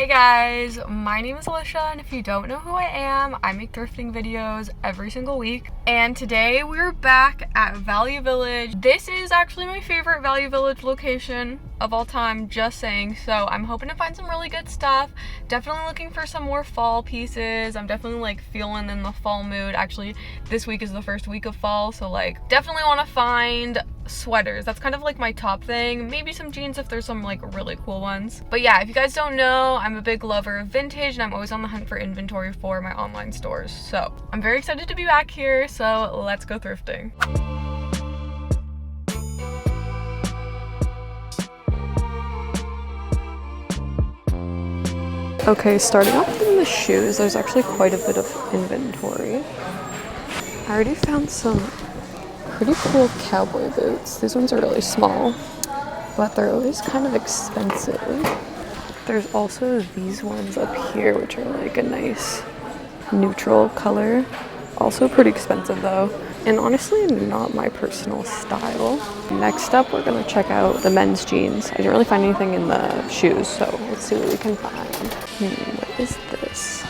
guys, my name is Alicia, and if you don't know who I am, I make thrifting videos every single week. And today we're back at Value Village. This is actually my favorite Value Village location of all time, just saying. So I'm hoping to find some really good stuff. Definitely looking for some more fall pieces. I'm definitely like feeling in the fall mood. Actually, this week is the first week of fall, so like definitely want to find sweaters. That's kind of like my top thing. Maybe some jeans if there's some like really cool ones. But yeah, if you guys don't know, I'm a big lover of vintage and I'm always on the hunt for inventory for my online stores. So I'm very excited to be back here, so let's go thrifting. Okay, starting off in the shoes, there's actually quite a bit of inventory. I already found some pretty cool cowboy boots. These ones are really small, but they're always kind of expensive. There's also these ones up here, which are like a nice neutral color. Also pretty expensive though, and honestly not my personal style. Next up, we're gonna check out the men's jeans. I didn't really find anything in the shoes, so let's see what we can find. What is this?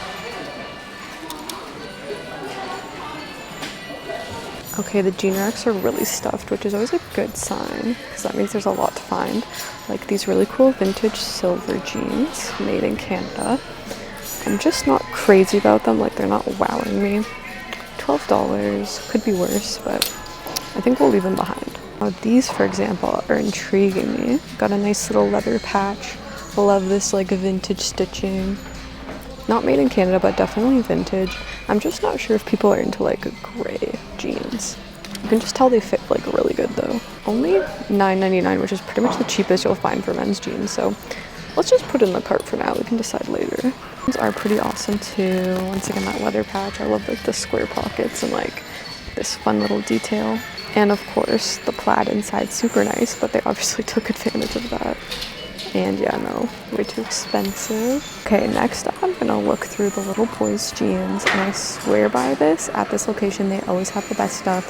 Okay, the jean racks are really stuffed, which is always a good sign, because that means there's a lot to find. Like these really cool vintage silver jeans made in Canada. I'm just not crazy about them, like they're not wowing me. $12, could be worse, but I think we'll leave them behind. Now these, for example, are intriguing me. Got a nice little leather patch. Love this like vintage stitching. Not made in Canada, but definitely vintage. I'm just not sure if people are into like gray jeans. You can just tell they fit like really good though. Only $9.99, which is pretty much the cheapest you'll find for men's jeans. So let's just put it in the cart for now. We can decide later. These are pretty awesome too. Once again, that leather patch. I love like the square pockets and like this fun little detail. And of course, the plaid inside, super nice, but they obviously took advantage of that. And yeah, no, way too expensive. Okay, next up, I'm gonna look through the little boys' jeans, and I swear by this, at this location, they always have the best stuff.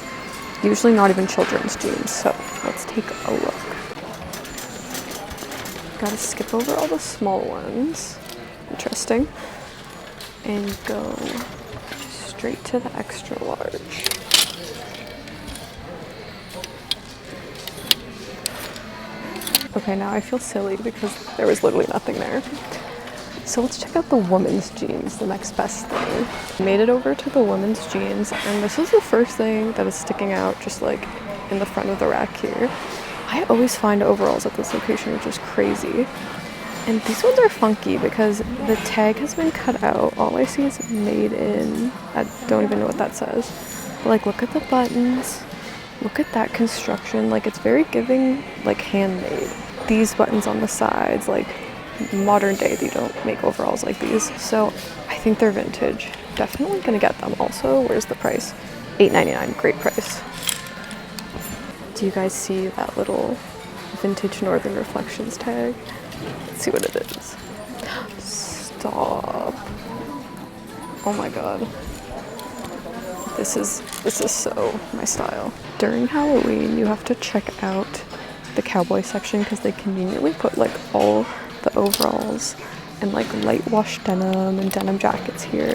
Usually not even children's jeans, so let's take a look. Gotta skip over all the small ones. Interesting. And go straight to the extra large. Okay, now I feel silly because there was literally nothing there. So let's check out the women's jeans, the next best thing. Made it over to the women's jeans, and this is the first thing that is sticking out, just like in the front of the rack here. I always find overalls at this location, which is crazy. And these ones are funky because the tag has been cut out. All I see is made in. I don't even know what that says. But like, look at the buttons. Look at that construction, like it's very giving, like handmade. These buttons on the sides, like modern day, they don't make overalls like these. So I think they're vintage. Definitely gonna get them. Also, where's the price? $8.99, great price. Do you guys see that little vintage Northern Reflections tag? Let's see what it is. Stop. Oh my God. This is so my style. During Halloween, you have to check out the cowboy section because they conveniently put like all the overalls and like light wash denim and denim jackets here.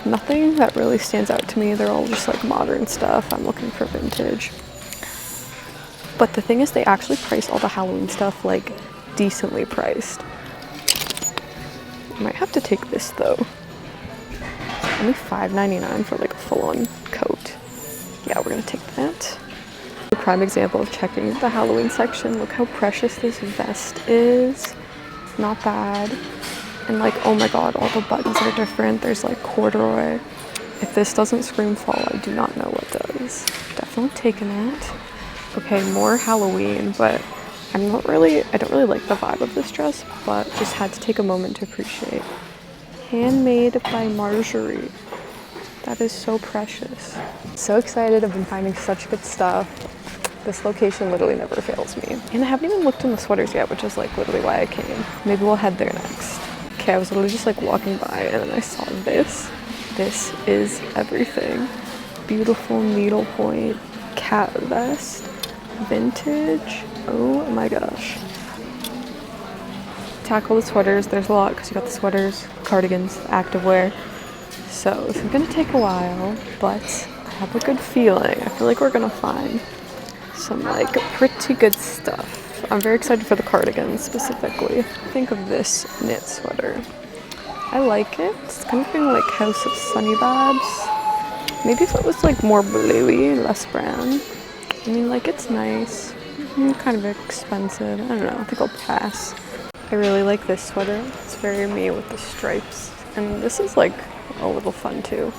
Nothing that really stands out to me. They're all just like modern stuff. I'm looking for vintage. But the thing is, they actually price all the Halloween stuff like decently priced. I might have to take this though. Only $5.99 for like a full-on coat. Yeah, we're gonna take that. A prime example of checking the Halloween section. Look how precious this vest is. Not bad. And like, oh my God, all the buttons are different. There's like corduroy. If this doesn't scream fall, I do not know what does. Definitely taking it. Okay, more Halloween, but I don't really like the vibe of this dress, but just had to take a moment to appreciate. Handmade by Marjorie. That is so precious. So excited, I've been finding such good stuff. This location literally never fails me. And I haven't even looked in the sweaters yet, which is like literally why I came. Maybe we'll head there next. Okay, I was literally just like walking by and then I saw this. This is everything. Beautiful needlepoint cat vest. Vintage. Oh my gosh. tackle the sweaters. There's a lot because you got the sweaters, cardigans, activewear. So this is gonna take a while, but I have a good feeling. I feel like we're gonna find some like pretty good stuff. I'm very excited for the cardigans specifically. Think of this knit sweater. I like it. It's kind of giving like House of Sunny vibes. Maybe if it was like more bluey, less brown. I mean, like, it's nice. Kind of expensive. I don't know. I think I'll pass. I really like this sweater. It's very me with the stripes. And this is like a little fun too.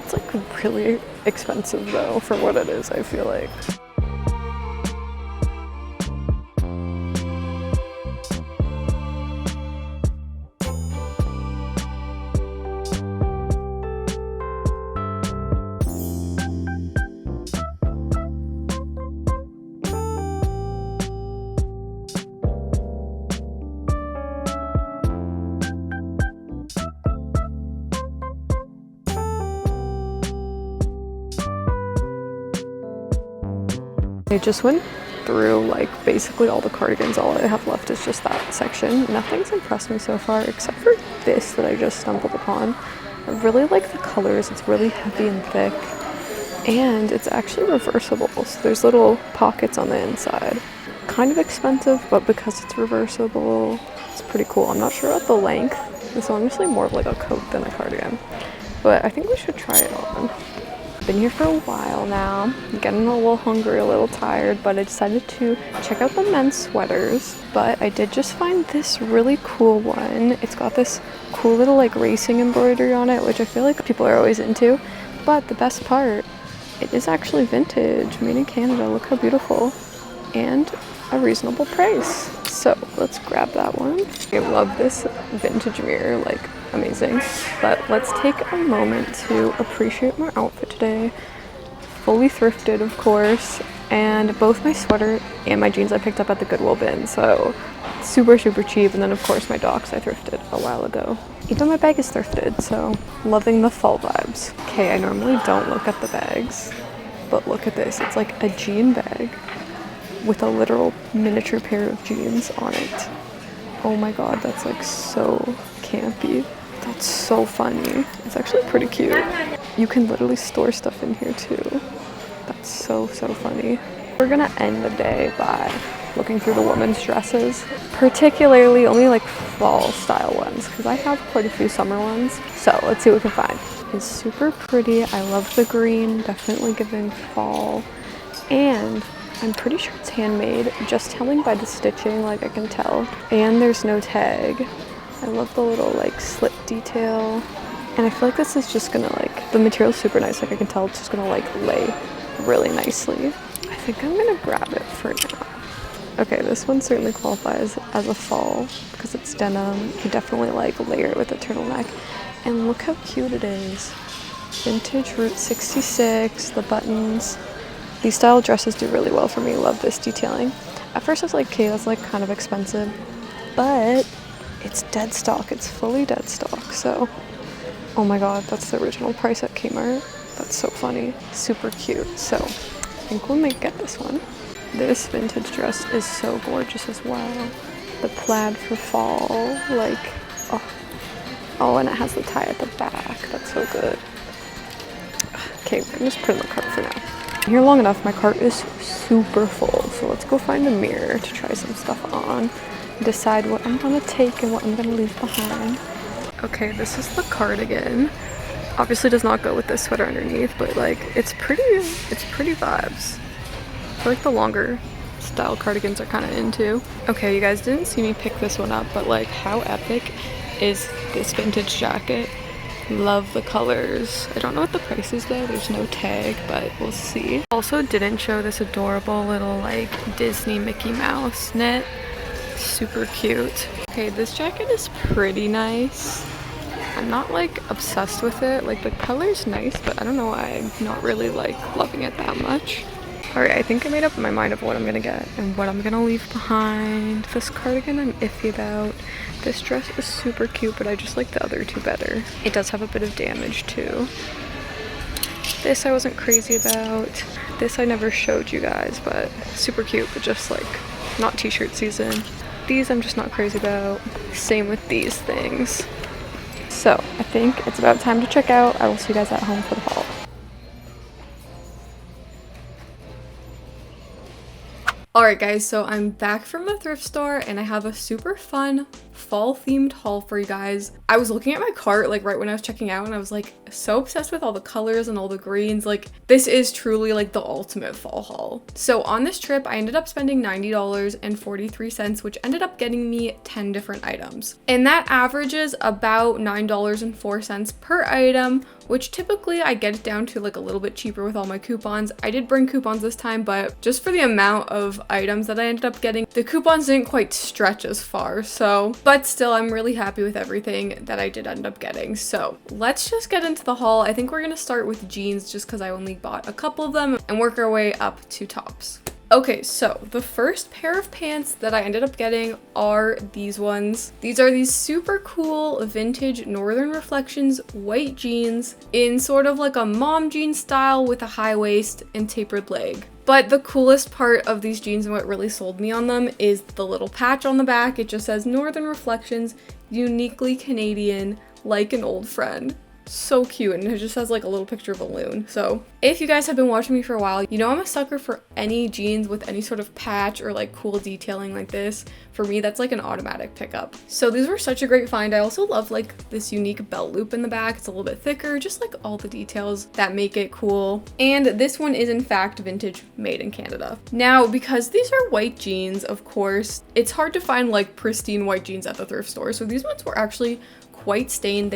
It's like really expensive though for what it is, I feel like. I just went through like basically all the cardigans. All I have left is just that section. Nothing's impressed me so far except for this that I just stumbled upon. I really like the colors. It's really heavy and thick, and it's actually reversible. So there's little pockets on the inside. Kind of expensive, but because it's reversible, it's pretty cool. I'm not sure about the length. This is honestly more of like a coat than a cardigan, but I think we should try it on. Been here for a while now. I'm getting a little hungry, a little tired, but I decided to check out the men's sweaters. But I did just find this really cool one. It's got this cool little like racing embroidery on it, which I feel like people are always into. But the best part, it is actually vintage, made in Canada. Look how beautiful. And a reasonable price. So let's grab that one. I love this vintage mirror, like amazing. But let's take a moment to appreciate my outfit today. Fully thrifted, of course, and both my sweater and my jeans I picked up at the Goodwill bin, so super cheap. And then of course my docs I thrifted a while ago. Even my bag is thrifted, so loving the fall vibes. Okay, I normally don't look at the bags, but look at this. It's like a jean bag with a literal miniature pair of jeans on it. Oh my god, that's like so campy. That's so funny. It's actually pretty cute. You can literally store stuff in here too. That's so funny. We're gonna end the day by looking through the women's dresses, particularly only like fall style ones, because I have quite a few summer ones. So let's see what we can find. It's super pretty. I love the green, definitely giving fall. And I'm pretty sure it's handmade, just telling by the stitching, like I can tell. And there's no tag. I love the little like slit detail. And I feel like this is just gonna like, the material's super nice, like I can tell it's just gonna like lay really nicely. I think I'm gonna grab it for now. Okay, this one certainly qualifies as a fall because it's denim. You can definitely like layer it with a turtleneck. And look how cute it is. Vintage Route 66, the buttons. These style dresses do really well for me. Love this detailing. At first I was like, okay, that's like kind of expensive, but it's dead stock. It's fully dead stock. So, oh my god, that's the original price at Kmart. That's so funny. Super cute. So, I think we might get this one. This vintage dress is so gorgeous as well. The plaid for fall, like, oh, and it has the tie at the back. That's so good. Okay, we're gonna just put it in the cart for now. Here long enough, my cart is super full, so let's go find a mirror to try some stuff on, decide what I'm gonna take and what I'm gonna leave behind. Okay, this is the cardigan. Obviously does not go with this sweater underneath, but like it's pretty vibes. I feel like the longer style cardigans are kind of into. Okay, you guys didn't see me pick this one up, but like how epic is this vintage jacket? Love the colors. I don't know what the price is though, there's no tag, but we'll see. Also didn't show this adorable little like Disney Mickey Mouse knit. Super cute. Okay, this jacket is pretty nice. I'm not like obsessed with it. Like the color's nice, but I don't know why I'm not really like loving it that much. Alright, I think I made up my mind of what I'm gonna get and what I'm gonna leave behind. This cardigan I'm iffy about. This dress is super cute, but I just like the other two better. It does have a bit of damage too. This I wasn't crazy about. This I never showed you guys, but super cute, but just like not t-shirt season. These I'm just not crazy about. Same with these things. So I think it's about time to check out. I will see you guys at home for the haul. Alright guys, so I'm back from the thrift store and I have a super fun fall themed haul for you guys. I was looking at my cart like right when I was checking out and I was like so obsessed with all the colors and all the greens. Like this is truly like the ultimate fall haul. So on this trip I ended up spending $90.43, which ended up getting me 10 different items. And that averages about $9.04 per item, which typically I get it down to like a little bit cheaper with all my coupons. I did bring coupons this time, but just for the amount of items that I ended up getting, the coupons didn't quite stretch as far. But still, I'm really happy with everything that I did end up getting. So let's just get into the haul. I think we're gonna start with jeans just because I only bought a couple of them and work our way up to tops. Okay, so the first pair of pants that I ended up getting are these ones. These are these super cool vintage Northern Reflections white jeans in sort of like a mom jean style with a high waist and tapered leg. But the coolest part of these jeans and what really sold me on them is the little patch on the back. It just says Northern Reflections, uniquely Canadian, like an old friend. So cute, and it just has like a little picture of a loon. So if you guys have been watching me for a while, you know I'm a sucker for any jeans with any sort of patch or like cool detailing like this. For me, that's like an automatic pickup. So these were such a great find. I also love like this unique belt loop in the back. It's a little bit thicker, just like all the details that make it cool. And this one is in fact vintage, made in Canada. Now, because these are white jeans, of course, it's hard to find like pristine white jeans at the thrift store. So these ones were actually quite stained.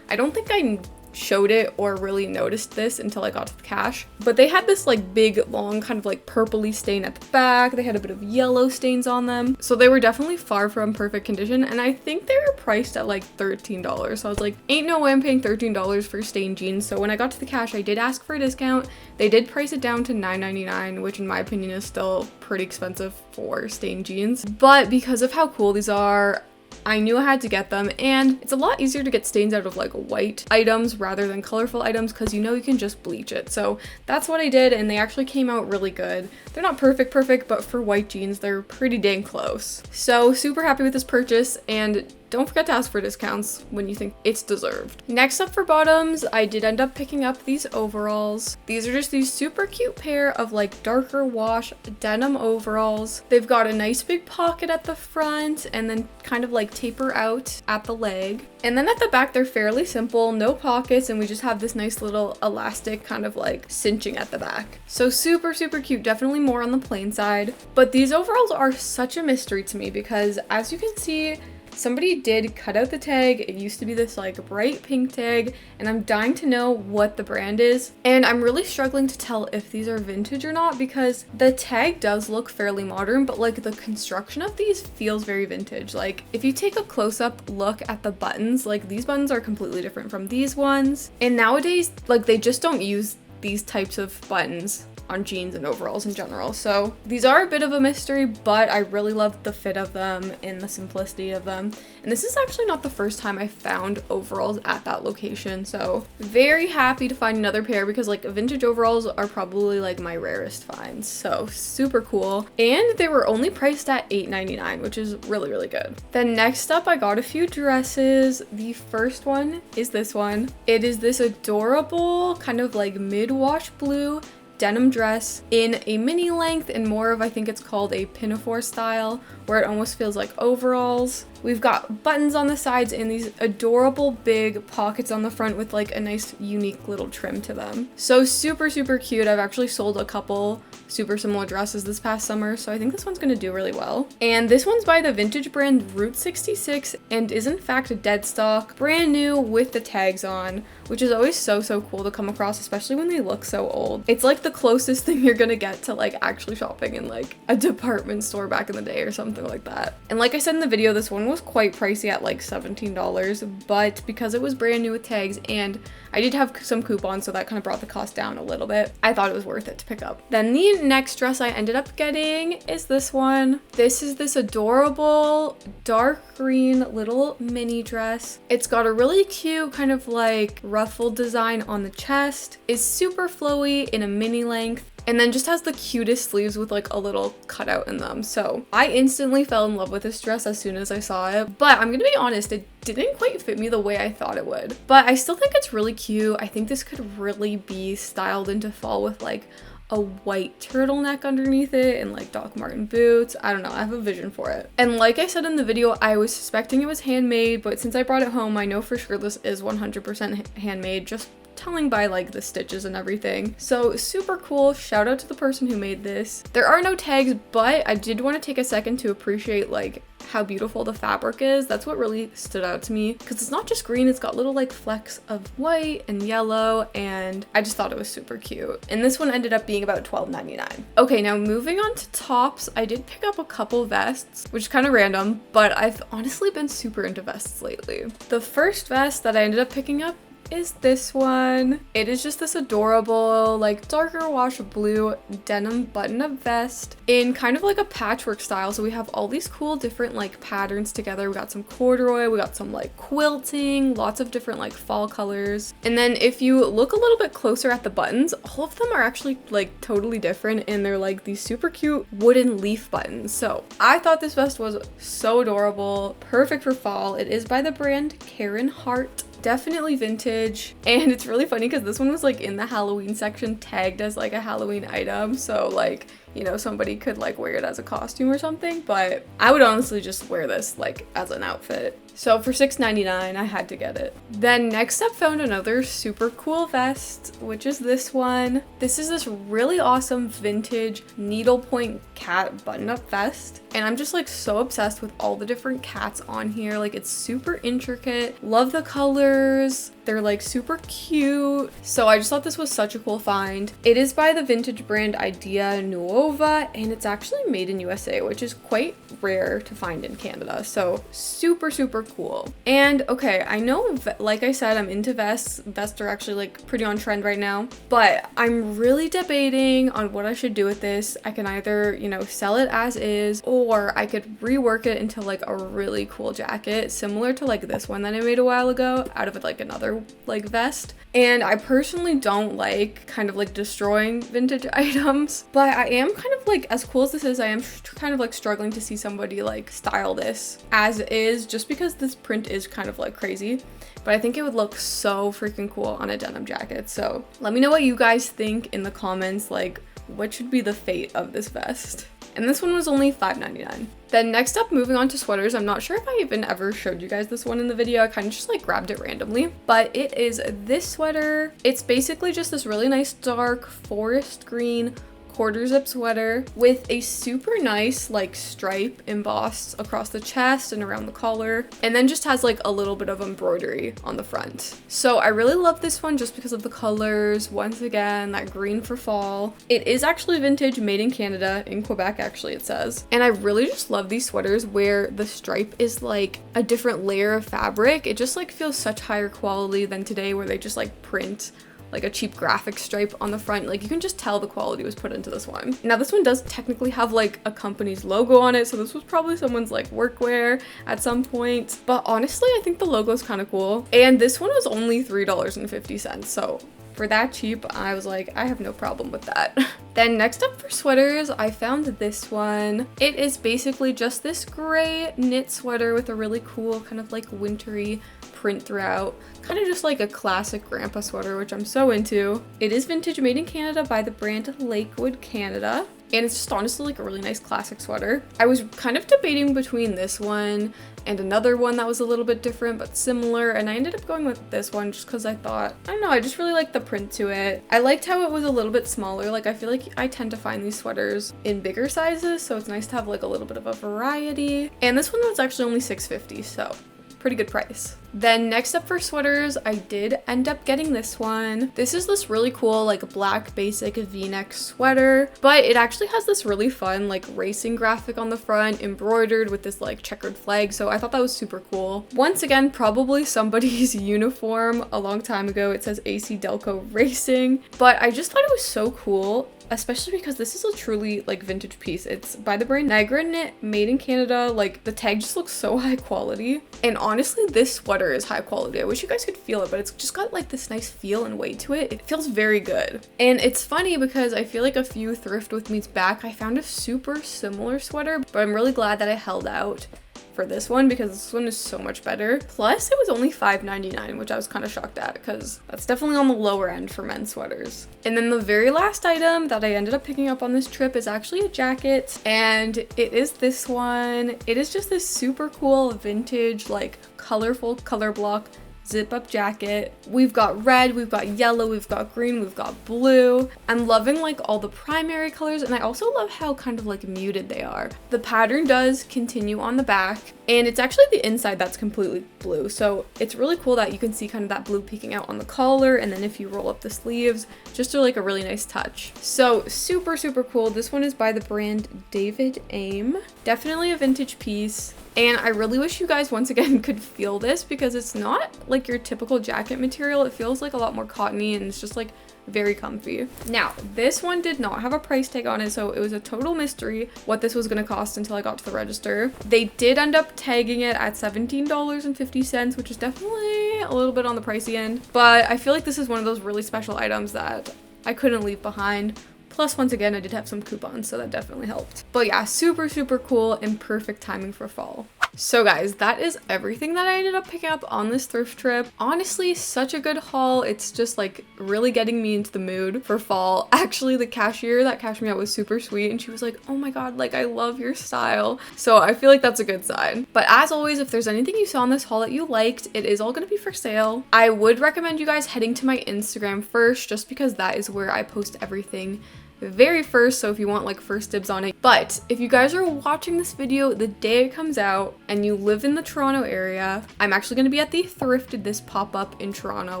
I don't think I showed it or really noticed this until I got to the cash, but they had this like big long kind of like purpley stain at the back. They had a bit of yellow stains on them, so they were definitely far from perfect condition, and I think they were priced at like $13. So I was like, ain't no way I'm paying $13 for stained jeans. So when I got to the cash, I did ask for a discount. They did price it down to $9.99, which in my opinion is still pretty expensive for stained jeans, but because of how cool these are, I knew I had to get them, and it's a lot easier to get stains out of like white items rather than colorful items because you know you can just bleach it. So that's what I did, and they actually came out really good. They're not perfect, but for white jeans, they're pretty dang close. So super happy with this purchase, and don't forget to ask for discounts when you think it's deserved. Next up for bottoms, I did end up picking up these overalls. These are just these super cute pair of like darker wash denim overalls. They've got a nice big pocket at the front and then kind of like taper out at the leg. And then at the back, they're fairly simple, no pockets, and we just have this nice little elastic kind of like cinching at the back. So super, super cute, definitely more on the plain side. But these overalls are such a mystery to me because as you can see, somebody did cut out the tag. It used to be this like bright pink tag, and I'm dying to know what the brand is. And I'm really struggling to tell if these are vintage or not because the tag does look fairly modern, but like the construction of these feels very vintage. Like if you take a close-up look at the buttons, like these buttons are completely different from these ones. And nowadays, like they just don't use these types of buttons on jeans and overalls in general. So these are a bit of a mystery, but I really love the fit of them and the simplicity of them. And this is actually not the first time I found overalls at that location. So very happy to find another pair because like vintage overalls are probably like my rarest finds. So super cool. And they were only priced at $8.99, which is really, really good. Then next up, I got a few dresses. The first one is this one. It is this adorable kind of like mid-wash blue denim dress in a mini length and more of, I think it's called a pinafore style, where it almost feels like overalls. We've got buttons on the sides and these adorable big pockets on the front with like a nice unique little trim to them. So super, super cute. I've actually sold a couple super similar dresses this past summer, so I think this one's gonna do really well. And this one's by the vintage brand Route 66 and is in fact a dead stock, brand new with the tags on, which is always so, so cool to come across, especially when they look so old. It's like the closest thing you're gonna get to like actually shopping in like a department store back in the day or something like that. And like I said in the video, this one was quite pricey at like $17, but because it was brand new with tags and I did have some coupons, so that kind of brought the cost down a little bit, I thought it was worth it to pick up. Then the next dress I ended up getting is this one. This is this adorable dark green little mini dress. It's got a really cute kind of like ruffled design on the chest. It's super flowy in a mini length. and then just has the cutest sleeves with like a little cutout in them. So I instantly fell in love with this dress as soon as I saw it, but I'm gonna be honest, it didn't quite fit me the way I thought it would, but I still think it's really cute. I think this could really be styled into fall with like a white turtleneck underneath it and like Doc Marten boots. I don't know, I have a vision for it. And like I said in the video, I was suspecting it was handmade, but since I brought it home, I know for sure this is 100% handmade, just telling by like the stitches and everything. So super cool. Shout out to the person who made this. There are no tags, but I did want to take a second to appreciate like how beautiful the fabric is. That's what really stood out to me, because it's not just green, it's got little like flecks of white and yellow, and I just thought it was super cute. And this one ended up being about $12.99. Okay, now moving on to tops, I did pick up a couple vests, which is kind of random, but I've honestly been super into vests lately. The first vest that I ended up picking up is this one. It is just this adorable like darker wash blue denim button-up vest in kind of like a patchwork style. So we have all these cool different like patterns together. We got some corduroy, we got some like quilting, lots of different like fall colors. And then if you look a little bit closer at the buttons, all of them are actually like totally different, and they're like these super cute wooden leaf buttons. So I thought this vest was so adorable, perfect for fall. It is by the brand Karen Hart. Definitely vintage, and it's really funny because this one was like in the Halloween section, tagged as like a Halloween item, so like, you know, somebody could like wear it as a costume or something, but I would honestly just wear this like as an outfit. So for $6.99, I had to get it. Then next up, found another super cool vest, which is this one. This is this really awesome vintage needlepoint cat button-up vest, and I'm just like so obsessed with all the different cats on here. Like, it's super intricate. Love the colors. They're like super cute. So I just thought this was such a cool find. It is by the vintage brand Idea Nuova, and it's actually made in USA, which is quite rare to find in Canada. So super, super cool. And okay, I know, like I said, I'm into vests. Vests are actually like pretty on trend right now, but I'm really debating on what I should do with this. I can either, you know, sell it as is, or I could rework it into like a really cool jacket, similar to like this one that I made a while ago out of like another like vest. And I personally don't like kind of like destroying vintage items, but I am kind of like, as cool as this is, I am kind of like struggling to see somebody like style this as is, just because this print is kind of like crazy. But I think it would look so freaking cool on a denim jacket. So let me know what you guys think in the comments, like what should be the fate of this vest. And this one was only $5.99. Then next up, moving on to sweaters. I'm not sure if I even ever showed you guys this one in the video. I kind of just like grabbed it randomly, but it is this sweater. It's basically just this really nice dark forest green quarter zip sweater with a super nice like stripe embossed across the chest and around the collar, and then just has like a little bit of embroidery on the front. So I really love this one just because of the colors. Once again, that green for fall. It is actually vintage, made in Canada, in Quebec actually it says. And I really just love these sweaters where the stripe is like a different layer of fabric. It just like feels such higher quality than today where they just like print like a cheap graphic stripe on the front. Like, you can just tell the quality was put into this one. Now this one does technically have like a company's logo on it, so this was probably someone's like workwear at some point, but honestly I think the logo is kind of cool. And this one was only $3.50, so for that cheap, I was like, I have no problem with that. Then next up for sweaters, I found this one. It is basically just this gray knit sweater with a really cool kind of like wintry print throughout. Kind of just like a classic grandpa sweater, which I'm so into. It is vintage, made in Canada by the brand Lakewood Canada. And it's just honestly like a really nice classic sweater. I was kind of debating between this one and another one that was a little bit different but similar, and I ended up going with this one just because I thought, I don't know, I just really liked the print to it. I liked how it was a little bit smaller. Like, I feel like I tend to find these sweaters in bigger sizes, so it's nice to have like a little bit of a variety. And this one was actually only $6.50, so pretty good price. Then next up for sweaters, I did end up getting this one. This is this really cool like black basic v-neck sweater, but it actually has this really fun like racing graphic on the front, embroidered with this like checkered flag, so I thought that was super cool. Once again, probably somebody's uniform a long time ago. It says AC Delco Racing, but I just thought it was so cool. especially because this is a truly like vintage piece. It's by the brand Negra Knit, made in Canada. Like the tag just looks so high quality, and honestly this sweater is high quality. I wish you guys could feel it, but it's just got like this nice feel and weight to it. It feels very good. And it's funny because I feel like a few Thrift With Me's back I found a super similar sweater, but I'm really glad that I held out for this one because this one is so much better. Plus it was only $5.99, which I was kind of shocked at because that's definitely on the lower end for men's sweaters. And then the very last item that I ended up picking up on this trip is actually a jacket, and it is this one. It is just this super cool vintage like colorful color block zip up jacket. We've got red, we've got yellow, we've got green, we've got blue. I'm loving like all the primary colors, and I also love how kind of like muted they are. The pattern does continue on the back, and it's actually the inside that's completely blue, so it's really cool that you can see kind of that blue peeking out on the collar, and then if you roll up the sleeves, just like a really nice touch. So super cool. This one is by the brand David Aim. Definitely a vintage piece. And I really wish you guys once again could feel this because it's not like your typical jacket material. It feels like a lot more cottony, and it's just like very comfy. Now, this one did not have a price tag on it, so it was a total mystery what this was gonna cost until I got to the register. They did end up tagging it at $17.50, which is definitely a little bit on the pricey end, but I feel like this is one of those really special items that I couldn't leave behind. Plus, once again, I did have some coupons, so that definitely helped. But yeah, super cool and perfect timing for fall. So guys, that is everything that I ended up picking up on this thrift trip. Honestly, such a good haul. It's just like really getting me into the mood for fall. Actually, the cashier that cashed me out was super sweet, and she was like, oh my god, like I love your style. So I feel like that's a good sign. But as always, if there's anything you saw in this haul that you liked, it is all gonna be for sale. I would recommend you guys heading to my Instagram first, just because that is where I post everything very first, so if you want like first dibs on it. But if you guys are watching this video the day it comes out and you live in the Toronto area, I'm actually going to be at the Thrifted This Pop Up in Toronto,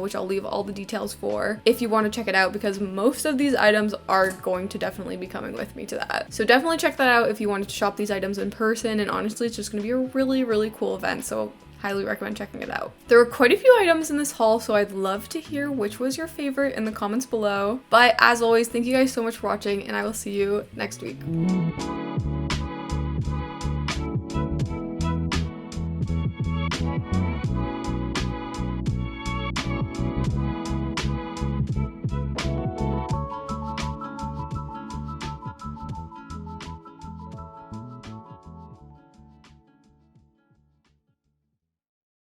which I'll leave all the details for if you want to check it out, because most of these items are going to definitely be coming with me to that. So definitely check that out if you wanted to shop these items in person, and honestly it's just going to be a really cool event, so highly recommend checking it out. There were quite a few items in this haul, so I'd love to hear which was your favorite in the comments below. But as always, thank you guys so much for watching, and I will see you next week.